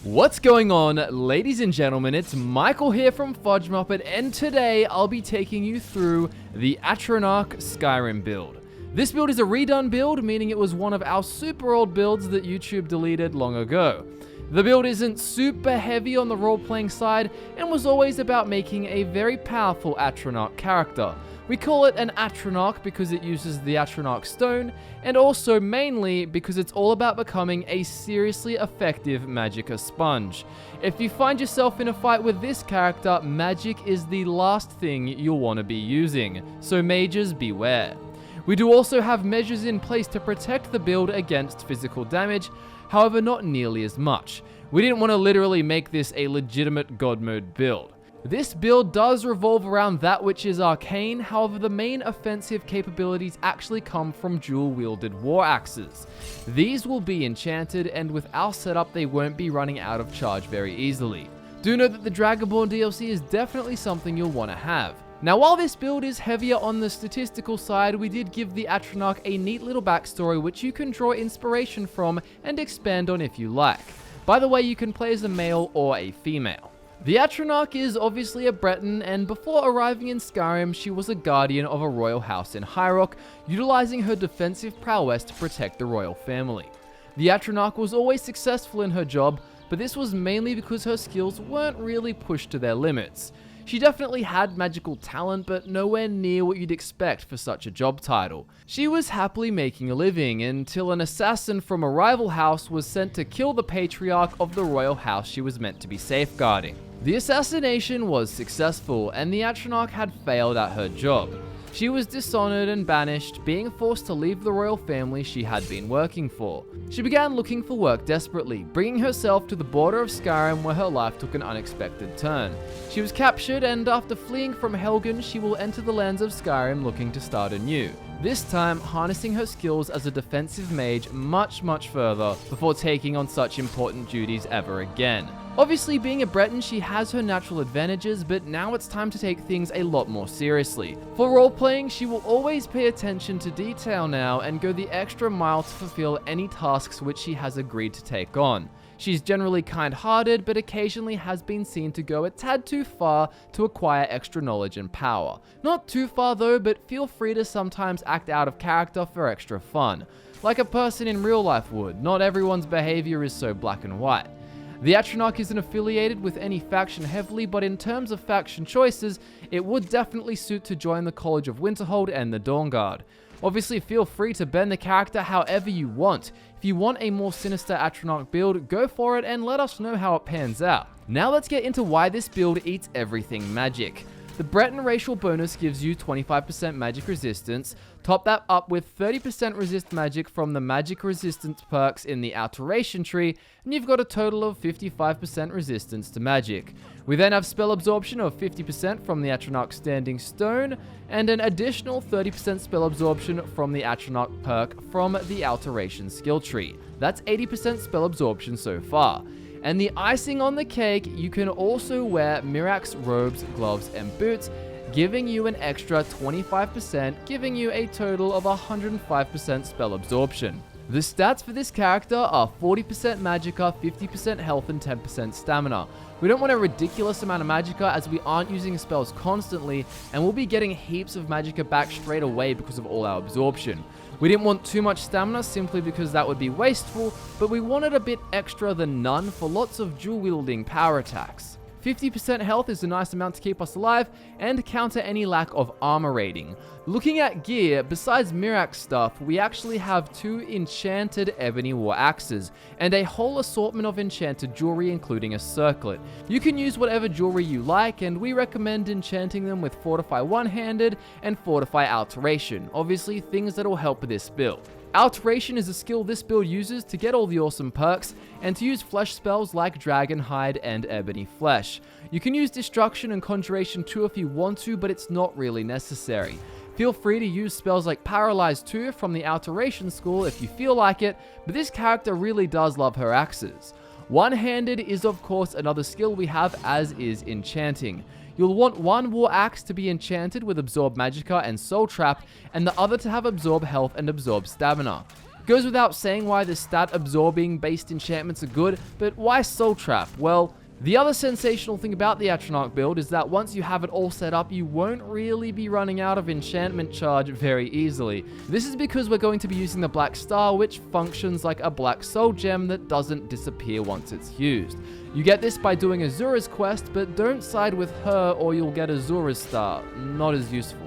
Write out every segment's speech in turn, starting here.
What's going on, ladies and gentlemen? It's Michael here from FudgeMuppet, and today I'll be taking you through the Atronach Skyrim build. This build is a redone build, meaning it was one of our super old builds that YouTube deleted long ago. The build isn't super heavy on the role-playing side, and was always about making a very powerful Atronach character. We call it an Atronach because it uses the Atronach stone, and also mainly because it's all about becoming a seriously effective magicka sponge. If you find yourself in a fight with this character, magic is the last thing you'll want to be using, so mages beware. We do also have measures in place to protect the build against physical damage, however not nearly as much. We didn't want to literally make this a legitimate god mode build. This build does revolve around that which is arcane, however the main offensive capabilities actually come from dual-wielded war axes. These will be enchanted, and with our setup they won't be running out of charge very easily. Do know that the Dragonborn DLC is definitely something you'll want to have. Now while this build is heavier on the statistical side, we did give the Atronach a neat little backstory which you can draw inspiration from and expand on if you like. By the way, you can play as a male or a female. The Atronach is obviously a Breton, and before arriving in Skyrim, she was a guardian of a royal house in High Rock, utilizing her defensive prowess to protect the royal family. The Atronach was always successful in her job, but this was mainly because her skills weren't really pushed to their limits. She definitely had magical talent, but nowhere near what you'd expect for such a job title. She was happily making a living until an assassin from a rival house was sent to kill the patriarch of the royal house she was meant to be safeguarding. The assassination was successful, and the Atronach had failed at her job. She was dishonored and banished, being forced to leave the royal family she had been working for. She began looking for work desperately, bringing herself to the border of Skyrim where her life took an unexpected turn. She was captured, and after fleeing from Helgen, she will enter the lands of Skyrim looking to start anew. This time, harnessing her skills as a defensive mage much further before taking on such important duties ever again. Obviously, being a Breton, she has her natural advantages, but now it's time to take things a lot more seriously. For role-playing, she will always pay attention to detail now and go the extra mile to fulfill any tasks which she has agreed to take on. She's generally kind-hearted, but occasionally has been seen to go a tad too far to acquire extra knowledge and power. Not too far though, but feel free to sometimes act out of character for extra fun. Like a person in real life would, not everyone's behavior is so black and white. The Atronach isn't affiliated with any faction heavily, but in terms of faction choices, it would definitely suit to join the College of Winterhold and the Dawnguard. Obviously, feel free to bend the character however you want. If you want a more sinister Atronach build, go for it and let us know how it pans out. Now let's get into why this build eats everything magic. The Breton racial bonus gives you 25% magic resistance, top that up with 30% resist magic from the magic resistance perks in the alteration tree, and you've got a total of 55% resistance to magic. We then have spell absorption of 50% from the Atronach Standing Stone, and an additional 30% spell absorption from the Atronach perk from the alteration skill tree. That's 80% spell absorption so far. And the icing on the cake, you can also wear Mirax robes, gloves, and boots, giving you an extra 25%, giving you a total of 105% spell absorption. The stats for this character are 40% magicka, 50% health, and 10% stamina. We don't want a ridiculous amount of magicka as we aren't using spells constantly, and we'll be getting heaps of magicka back straight away because of all our absorption. We didn't want too much stamina simply because that would be wasteful, but we wanted a bit extra than none for lots of dual-wielding power attacks. 50% health is a nice amount to keep us alive and counter any lack of armor rating. Looking at gear, besides Mirax stuff, we actually have 2 enchanted ebony war axes and a whole assortment of enchanted jewelry including a circlet. You can use whatever jewelry you like, and we recommend enchanting them with Fortify One-Handed and Fortify Alteration, obviously things that will help with this build. Alteration is a skill this build uses to get all the awesome perks, and to use flesh spells like Dragon Hide and Ebony Flesh. You can use Destruction and Conjuration too if you want to, but it's not really necessary. Feel free to use spells like Paralyze 2 from the Alteration school if you feel like it, but this character really does love her axes. One-Handed is of course another skill we have, as is Enchanting. You'll want one War Axe to be enchanted with Absorb Magicka and Soul Trap, and the other to have Absorb Health and Absorb Stamina. Goes without saying why the stat absorbing based enchantments are good, but why Soul Trap? Well, the other sensational thing about the Atronach build is that once you have it all set up, you won't really be running out of enchantment charge very easily. This is because we're going to be using the Black Star, which functions like a Black Soul Gem that doesn't disappear once it's used. You get this by doing Azura's quest, but don't side with her or you'll get Azura's Star. Not as useful.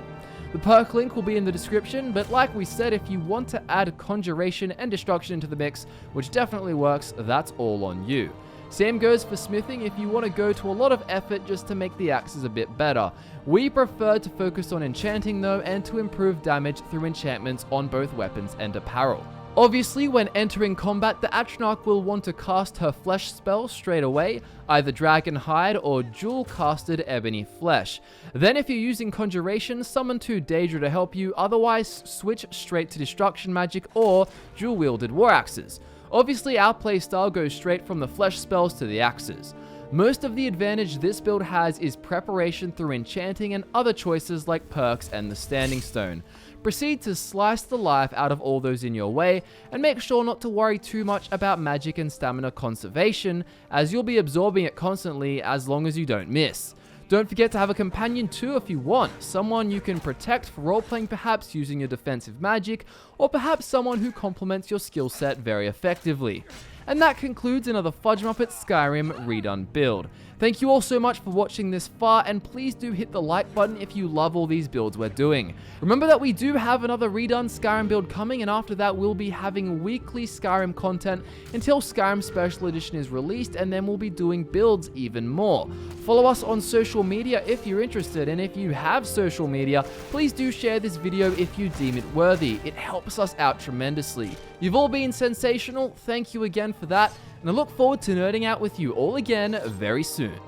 The perk link will be in the description, but like we said, if you want to add Conjuration and Destruction into the mix, which definitely works, that's all on you. Same goes for smithing if you want to go to a lot of effort just to make the axes a bit better. We prefer to focus on enchanting though, and to improve damage through enchantments on both weapons and apparel. Obviously, when entering combat, the Atronach will want to cast her flesh spell straight away, either Dragon Hide or dual casted Ebony Flesh. Then if you're using Conjuration, summon 2 Daedra to help you, otherwise switch straight to Destruction Magic or dual wielded War Axes. Obviously, our playstyle goes straight from the flesh spells to the axes. Most of the advantage this build has is preparation through enchanting and other choices like perks and the Standing Stone. Proceed to slice the life out of all those in your way, and make sure not to worry too much about magic and stamina conservation, as you'll be absorbing it constantly as long as you don't miss. Don't forget to have a companion too if you want, someone you can protect for roleplaying, perhaps using your defensive magic, or perhaps someone who complements your skill set very effectively. And that concludes another FudgeMuppet Skyrim redone build. Thank you all so much for watching this far, and please do hit the like button if you love all these builds we're doing. Remember that we do have another redone Skyrim build coming, and after that we'll be having weekly Skyrim content until Skyrim Special Edition is released, and then we'll be doing builds even more. Follow us on social media if you're interested, and if you have social media, please do share this video if you deem it worthy. It helps us out tremendously. You've all been sensational, thank you again for that, and I look forward to nerding out with you all again very soon.